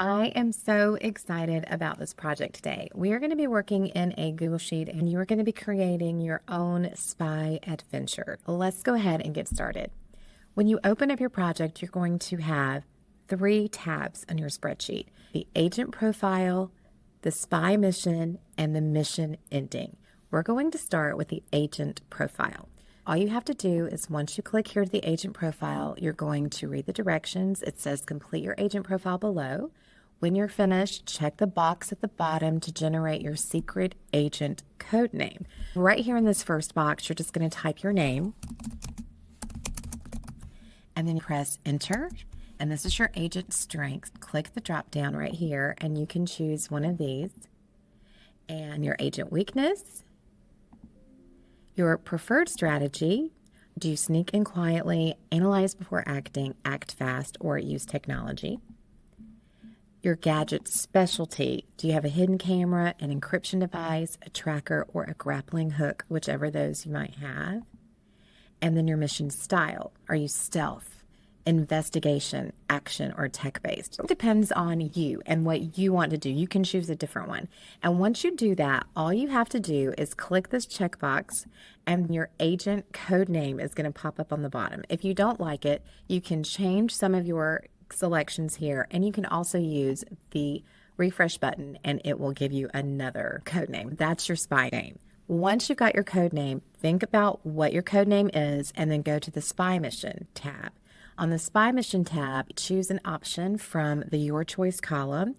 I am so excited about this project today. We are going to be working in a Google Sheet and you are going to be creating your own spy adventure. Let's go ahead and get started. When you open up your project, you're going to have 3 tabs on your spreadsheet: the agent profile, the spy mission, and the mission ending. We're going to start with the agent profile. All you have to do is once you click here to the agent profile, you're going to read the directions. It says complete your agent profile below. When you're finished, check the box at the bottom to generate your secret agent code name. Right here in this first box, you're just going to type your name and then press enter. And this is your agent strength. Click the drop down right here and you can choose one of these. And your agent weakness, your preferred strategy: do you sneak in quietly, analyze before acting, act fast, or use technology? Your gadget specialty: do you have a hidden camera, an encryption device, a tracker, or a grappling hook, whichever those you might have? And then your mission style: are you stealth, investigation, action, or tech-based? It depends on you and what you want to do. You can choose a different one. And once you do that, all you have to do is click this checkbox and your agent code name is going to pop up on the bottom. If you don't like it, you can change some of your selections here, and you can also use the refresh button and it will give you another code name. That's your spy name. Once you've got your code name, think about what your code name is and then go to the spy mission tab. On the spy mission tab, choose an option from the your choice column,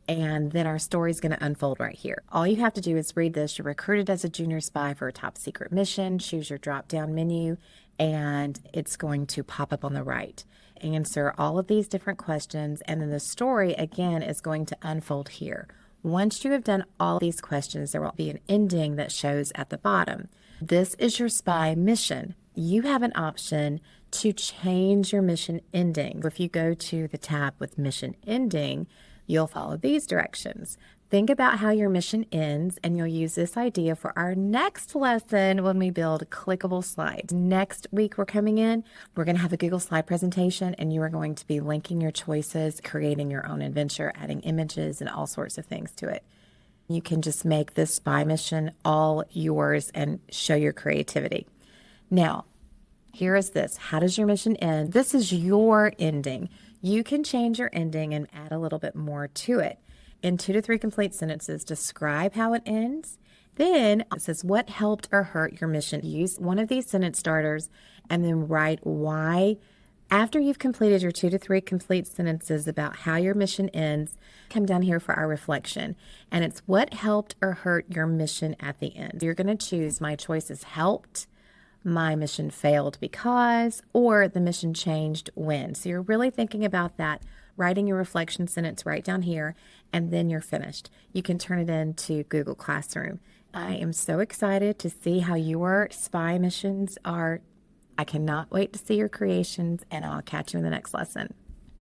and then our story is going to unfold right here. All you have to do is read this. You're recruited as a junior spy for a top secret mission. Choose your drop down menu and it's going to pop up on the right. Answer all of these different questions, and then the story again is going to unfold here. Once you have done all these questions, there will be an ending that shows at the bottom. This is your spy mission. You have an option to change your mission ending. If you go to the tab with mission ending, you'll follow these directions. Think about how your mission ends, and you'll use this idea for our next lesson when we build clickable slides. Next week we're coming in, we're going to have a Google slide presentation, and you are going to be linking your choices, creating your own adventure, adding images and all sorts of things to it. You can just make this spy mission all yours and show your creativity. Now, here is this. How does your mission end? This is your ending. You can change your ending and add a little bit more to it. In 2 to 3 complete sentences, describe how it ends. Then it says, what helped or hurt your mission? Use one of these sentence starters and then write why. After you've completed your 2 to 3 complete sentences about how your mission ends, come down here for our reflection. And it's what helped or hurt your mission at the end. You're going to choose my choices: helped, my mission failed because, or the mission changed when. So you're really thinking about that, writing your reflection sentence right down here, and then you're finished. You can turn it into Google Classroom. I am so excited to see how your spy missions are. I cannot wait to see your creations, and I'll catch you in the next lesson.